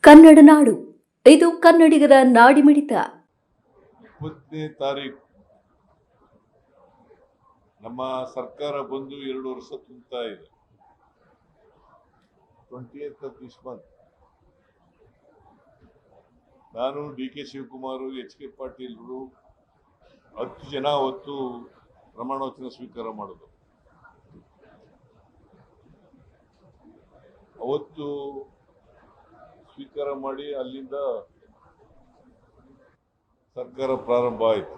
ಕನ್ನಡ ನಾಡು, ಇದು ಕನ್ನಡಿಗರ ನಾಡಿಮಿಡಿತ. 20ನೇ ತಾರೀಕು ನಮ್ಮ ಸರ್ಕಾರ ಬಂದು 2 ವರ್ಷ ತುಂಬುತ್ತಾ ಇದೆ. 20th of this month ನಾನು DK ಶಿವಕುಮಾರ್, HK ಪಾಟೀಲ್ರು 10 ಜನ ಅವತ್ತು ಪ್ರಮಾಣವಚನ ಸ್ವೀಕಾರ ಮಾಡೋದು. ಅವತ್ತು ಸ್ವೀಕಾರ ಮಾಡಿ ಅಲ್ಲಿಂದ ಸರ್ಕಾರ ಪ್ರಾರಂಭ ಆಯಿತು.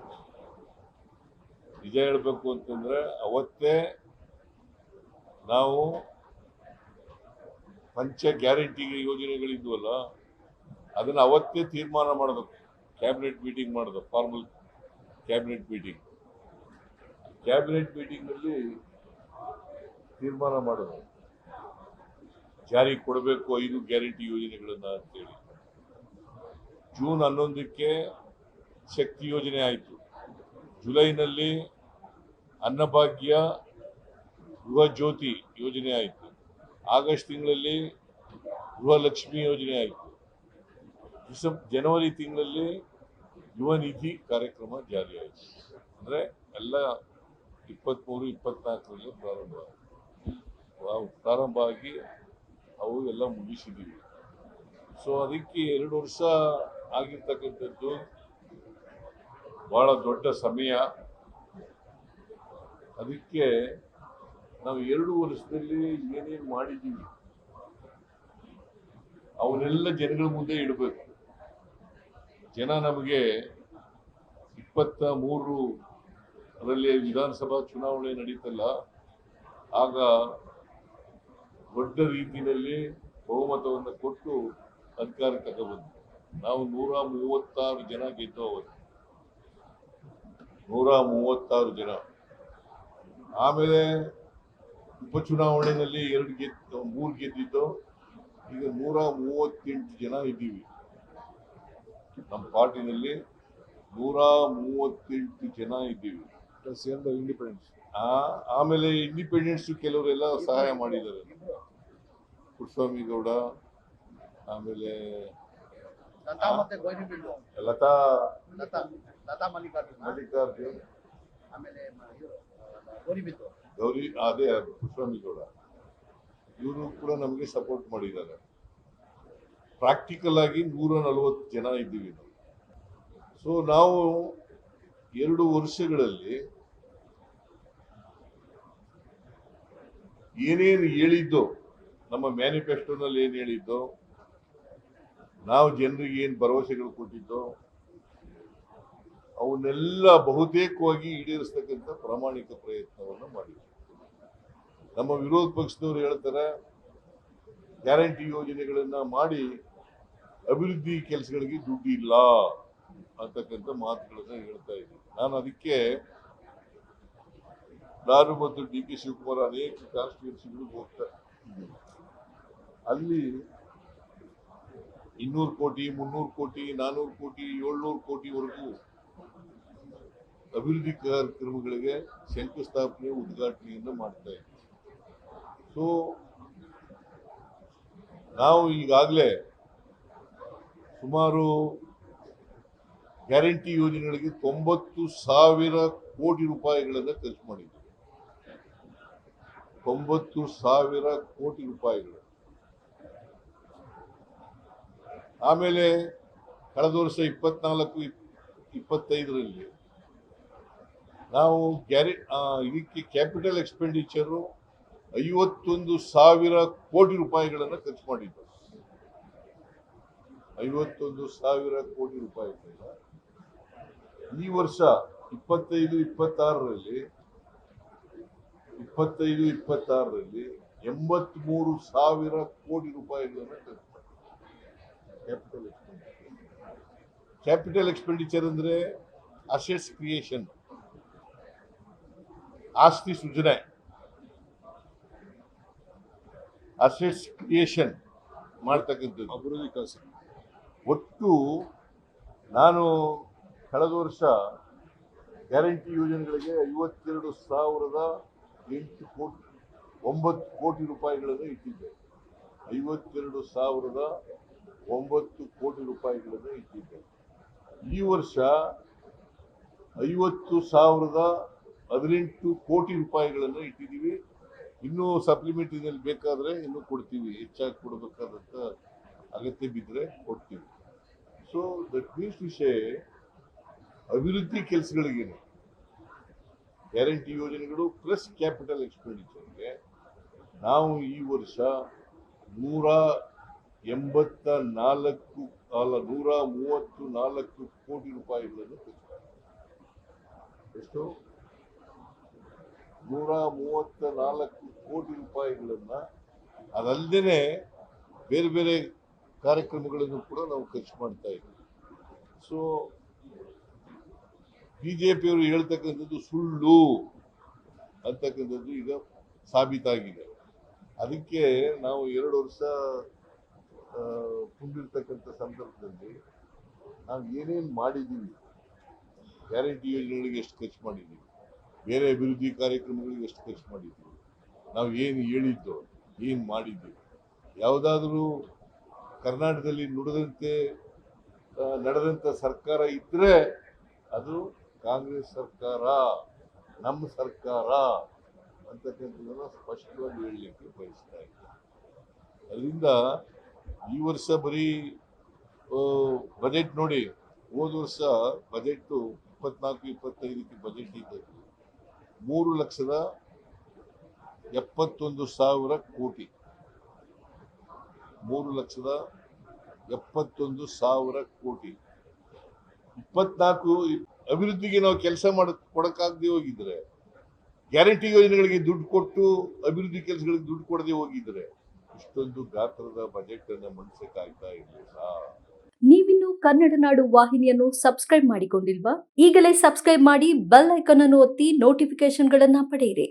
ನಿಜ ಹೇಳಬೇಕು ಅಂತಂದ್ರೆ ಅವತ್ತೇ ನಾವು ಪಂಚ ಗ್ಯಾರಂಟಿ ಯೋಜನೆಗಳಿದ್ವಲ್ಲ ಅದನ್ನು ಅವತ್ತೇ ತೀರ್ಮಾನ ಮಾಡೋದು. ಕ್ಯಾಬಿನೆಟ್ ಮೀಟಿಂಗ್ ಮಾಡೋದು, ಫಾರ್ಮಲ್ ಕ್ಯಾಬಿನೆಟ್ ಮೀಟಿಂಗ್. ಕ್ಯಾಬಿನೆಟ್ ಮೀಟಿಂಗ್ನಲ್ಲಿ ತೀರ್ಮಾನ ಮಾಡೋದು, ಜಾರಿಗೆ ಕೊಡಬೇಕು 5 ಗ್ಯಾರಂಟಿ ಯೋಜನೆಗಳನ್ನ ಅಂತೇಳಿ. ಜೂನ್ 11ಕ್ಕೆ ಶಕ್ತಿ ಯೋಜನೆ ಆಯಿತು. ಜುಲೈನಲ್ಲಿ ಅನ್ನಭಾಗ್ಯ, ಗೃಹ ಜ್ಯೋತಿ ಯೋಜನೆ ಆಯಿತು. ಆಗಸ್ಟ್ ತಿಂಗಳಲ್ಲಿ ಗೃಹಲಕ್ಷ್ಮಿ ಯೋಜನೆ ಆಯಿತು. ಜನವರಿ ತಿಂಗಳಲ್ಲಿ ಯುವ ನಿಧಿ ಕಾರ್ಯಕ್ರಮ ಜಾರಿಯಾಯಿತು. ಅಂದರೆ ಎಲ್ಲ 23-24ರಲ್ಲಿ ಪ್ರಾರಂಭ ಆಗಿ ಅವು ಎಲ್ಲ ಮುಗಿಸಿದ್ದೀವಿ. ಸೊ ಅದಕ್ಕೆ 2 ವರ್ಷ ಆಗಿರ್ತಕ್ಕಂಥದ್ದು ಬಹಳ ದೊಡ್ಡ ಸಮಯ. ಅದಕ್ಕೆ ನಾವು 2 ವರ್ಷದಲ್ಲಿ ಏನೇನು ಮಾಡಿದ್ದೀವಿ ಅವನ್ನೆಲ್ಲ ಜನಗಳ ಮುಂದೆ ಇಡಬೇಕು. ಜನ ನಮಗೆ 23ರಲ್ಲಿ ವಿಧಾನಸಭಾ ಚುನಾವಣೆ ನಡೀತಲ್ಲ, ಆಗ ದೊಡ್ಡ ರೀತಿಯಲ್ಲಿ ಬಹುಮತವನ್ನು ಕೊಟ್ಟು ಅಧಿಕಾರ ತಗೊಬಂದು ನಾವು 136 ಜನ ಗೆದ್ದು. ಅವತ್ತು 136 ಜನ. ಆಮೇಲೆ ಉಪಚುನಾವಣೆಯಲ್ಲಿ 3 ಗೆದ್ದಿದ್ದು. ಈಗ 138 ಜನ ಇದ್ದೀವಿ ನಮ್ಮ ಪಾರ್ಟಿನಲ್ಲಿ. 138 ಜನ ಇದ್ದೀವಿ. ಇಂಡಿಪೆಂಡೆನ್ಸ್. ಆಮೇಲೆ ಇಂಡಿಪೆಂಡೆನ್ಸ್ ಕೆಲವರೆಲ್ಲ ಸಹಾಯ ಮಾಡಿದ್ದಾರೆ. ಪುಟ್ಟಸ್ವಾಮಿ ಗೌಡ, ಆಮೇಲೆ ಲತಾ ಮಲ್ಲಿಕಾರ್ಜುನ್, ಗೌರಿ, ಅದೇ ಪುಟ್ಟಸ್ವಾಮಿ ಗೌಡ, ಇವರು ಕೂಡ ನಮಗೆ ಸಪೋರ್ಟ್ ಮಾಡಿದ್ದಾರೆ. ಪ್ರಾಕ್ಟಿಕಲ್ ಆಗಿ 140 ಜನ ಇದ್ದೀವಿ ನಾವು. ಸೊ ನಾವು 2 ವರ್ಷಗಳಲ್ಲಿ ಏನೇನು ಹೇಳಿದ್ದೋ, ನಮ್ಮ ಮ್ಯಾನಿಫೆಸ್ಟೋನಲ್ಲಿ ಏನು ಹೇಳಿದ್ದೋ, ನಾವು ಜನರಿಗೆ ಏನು ಭರವಸೆಗಳು ಕೊಟ್ಟಿದ್ದೋ ಅವನ್ನೆಲ್ಲ ಬಹುತೇಕವಾಗಿ ಈಡೇರಿಸ್ತಕ್ಕಂಥ ಪ್ರಾಮಾಣಿಕ ಪ್ರಯತ್ನವನ್ನು ಮಾಡಿದ್ವಿ. ನಮ್ಮ ವಿರೋಧ ಪಕ್ಷದವರು ಹೇಳ್ತಾರೆ ಗ್ಯಾರಂಟಿ ಯೋಜನೆಗಳನ್ನ ಮಾಡಿ ಅಭಿವೃದ್ಧಿ ಕೆಲಸಗಳಿಗೆ ದುಡ್ಡು ಇಲ್ಲ ಅಂತಕ್ಕಂಥ ಮಾತುಗಳನ್ನ ಹೇಳ್ತಾ ಇದ್ದೀನಿ. ನಾನು ಅದಕ್ಕೆ ನಾನು ಮತ್ತು DK ಶಿವಕುಮಾರ್ ಅನೇಕ ಕಾನ್ಸ್ಟಿಟ್ಯೂನ್ಸಿಗಳಿಗೆ ಹೋಗ್ತಾ ಇದ್ದೀನಿ. ಅಲ್ಲಿ 200 ಕೋಟಿ, 300 ಕೋಟಿ, 400 ಕೋಟಿ, 700 ಕೋಟಿವರೆಗೂ ಅಭಿವೃದ್ಧಿ ಕಾರ್ಯಕ್ರಮಗಳಿಗೆ ಶಂಕುಸ್ಥಾಪನೆ, ಉದ್ಘಾಟನೆಯನ್ನು ಮಾಡ್ತಾ ಇದ್ದೀವಿ. ಸೊ ನಾವು ಈಗಾಗಲೇ ಸುಮಾರು ಗ್ಯಾರಂಟಿ ಯೋಜನೆಗಳಿಗೆ 90,000 ಕೋಟಿ ರೂಪಾಯಿಗಳನ್ನು ಖರ್ಚು ಮಾಡಿದ್ದೀವಿ. 90,000 ಕೋಟಿ ರೂಪಾಯಿಗಳು. ಆಮೇಲೆ ಕಳೆದ ವರ್ಷ 24-25ರಲ್ಲಿ ನಾವು ಇದಕ್ಕೆ ಕ್ಯಾಪಿಟಲ್ ಎಕ್ಸ್ಪೆಂಡಿಚರು 51,000 ಕೋಟಿ ರೂಪಾಯಿಗಳನ್ನು ಖರ್ಚು ಮಾಡಿದ್ದು. 51,000 ಕೋಟಿ ರೂಪಾಯಿಗಳನ್ನ ಈ ವರ್ಷ 25-26ರಲ್ಲಿ 83,000 ಕೋಟಿ ರೂಪಾಯಿಗಳನ್ನು ಖರ್ಚು ಮಾಡಿದ್ದೀವಿ. ಕ್ಯಾಪಿಟಲ್ ಎಕ್ಸ್ಪೆಂಡಿಚರ್ ಅಂದ್ರೆ ಅಸೆಟ್ಸ್ ಕ್ರಿಯೇಷನ್, ಆಸ್ತಿ ಸೃಜನೆ, ಅಸೆಟ್ಸ್ ಕ್ರಿಯೇಷನ್ ಮಾಡ್ತಕ್ಕಂಥದ್ದು ಅಭಿವೃದ್ಧಿ ಕೆಲಸ. ಒಟ್ಟು ನಾನು ಕಳೆದ ವರ್ಷ ಗ್ಯಾರಂಟಿ ಯೋಜನೆಗಳಿಗೆ 52,009 ಕೋಟಿ ರೂಪಾಯಿಗಳನ್ನು ಇಟ್ಟಿದ್ದೆ. 52,009 9 ಕೋಟಿ ರೂಪಾಯಿಗಳನ್ನು ಇಟ್ಟಿದ್ದೇವೆ. ಈ ವರ್ಷ 50,018 ಕೋಟಿ ರೂಪಾಯಿಗಳನ್ನು ಇಟ್ಟಿದ್ದೀವಿ. ಇನ್ನೂ ಸಪ್ಲಿಮೆಂಟರಿನಲ್ಲಿ ಬೇಕಾದರೆ ಇನ್ನೂ ಕೊಡ್ತೀವಿ, ಹೆಚ್ಚಾಗಿ ಕೊಡಬೇಕಾದಂಥ ಅಗತ್ಯ ಬಿದ್ದರೆ ಕೊಡ್ತೀವಿ. ಸೊ ದಟ್ ಮೀನ್ಸ್ ವಿಷಯ ಅಭಿವೃದ್ಧಿ ಕೆಲಸಗಳಿಗೇನೆ ಗ್ಯಾರಂಟಿ ಯೋಜನೆಗಳು ಪ್ಲಸ್ ಕ್ಯಾಪಿಟಲ್ ಎಕ್ಸ್ಪೆಂಡಿಚರ್ಗೆ ನಾವು ಈ ವರ್ಷ 134 ಕೋಟಿ ರೂಪಾಯಿಗಳನ್ನು ಖರ್ಚು ಮಾಡಿದ್ದೇವೆ. ಎಷ್ಟು? 134 ಕೋಟಿ ರೂಪಾಯಿಗಳನ್ನ ಅದಲ್ಲದೆ ಬೇರೆ ಬೇರೆ ಕಾರ್ಯಕ್ರಮಗಳನ್ನು ಕೂಡ ನಾವು ಖರ್ಚು ಮಾಡ್ತಾ ಇದ್ದೀವಿ. ಸೊ ಬಿಜೆಪಿಯವರು ಹೇಳ್ತಕ್ಕಂಥದ್ದು ಸುಳ್ಳು ಅಂತಕ್ಕಂಥದ್ದು ಈಗ ಸಾಬೀತಾಗಿದೆ. ಅದಕ್ಕೆ ನಾವು 2 ವರ್ಷ ತುಂಬಿರ್ತಕ್ಕಂಥ ಸಂದರ್ಭದಲ್ಲಿ ನಾವು ಏನೇನು ಮಾಡಿದ್ದೀವಿ, ಗ್ಯಾರಂಟಿ ಯೋಜನೆಗಳಿಗೆ ಎಷ್ಟು ಖರ್ಚು ಮಾಡಿದ್ದೀವಿ, ಬೇರೆ ಅಭಿವೃದ್ಧಿ ಕಾರ್ಯಕ್ರಮಗಳಿಗೆ ಎಷ್ಟು ಖರ್ಚು ಮಾಡಿದ್ದೀವಿ, ನಾವು ಏನು ಹೇಳಿದ್ದೋ ಏನು ಮಾಡಿದ್ದೀವಿ, ಯಾವುದಾದ್ರೂ ಕರ್ನಾಟಕದಲ್ಲಿ ನಡೆದಂಥ ಸರ್ಕಾರ ಇದ್ದರೆ ಅದು ಕಾಂಗ್ರೆಸ್ ಸರ್ಕಾರ, ನಮ್ಮ ಸರ್ಕಾರ ಅಂತಕ್ಕಂಥದ್ದನ್ನು ಸ್ಪಷ್ಟವಾಗಿ ಹೇಳಲಿಕ್ಕೆ ಬಯಸ್ತಾ ಇದ್ದಾರೆ. ಅದರಿಂದ ಈ ವರ್ಷ ಬರೀ ಬಜೆಟ್ ನೋಡಿ, ಹೋದ ವರ್ಷ ಬಜೆಟ್ಟು 24-25ಕ್ಕೆ ಬಜೆಟ್ ಇದ್ದದ್ದು 3,71,000 ಕೋಟಿ. 3,71,000 ಕೋಟಿ. 24 ಅಭಿವೃದ್ಧಿಗೆ ನಾವು ಕೆಲಸ ಕೊಡಕ್ಕಾಗದೆ ಹೋಗಿದ್ರೆ, ಗ್ಯಾರಂಟಿ ಯೋಜನೆಗಳಿಗೆ ದುಡ್ಡು ಕೊಟ್ಟು ಅಭಿವೃದ್ಧಿ ಕೆಲಸಗಳಿಗೆ ದುಡ್ಡು ಕೊಡದೆ ಹೋಗಿದ್ರೆ ಇಷ್ಟೊಂದು ಗಾತ್ರದ ಬಜೆಟ್ ಅನ್ನು ಮಂಡಿಸಕ್ಕಾಗ್ತಾ ಇರಲಿಲ್ಲ. ನೀವಿನ್ನು ಕನ್ನಡ ನಾಡು ವಾಹಿನಿಯನ್ನು ಸಬ್ಸ್ಕ್ರೈಬ್ ಮಾಡಿಕೊಂಡಿಲ್ವಾ? ಈಗಲೇ ಸಬ್ಸ್ಕ್ರೈಬ್ ಮಾಡಿ ಬೆಲ್ ಐಕಾನ್ ಅನ್ನು ಒತ್ತಿ ನೋಟಿಫಿಕೇಶನ್ಗಳನ್ನ ಪಡೆಯಿರಿ.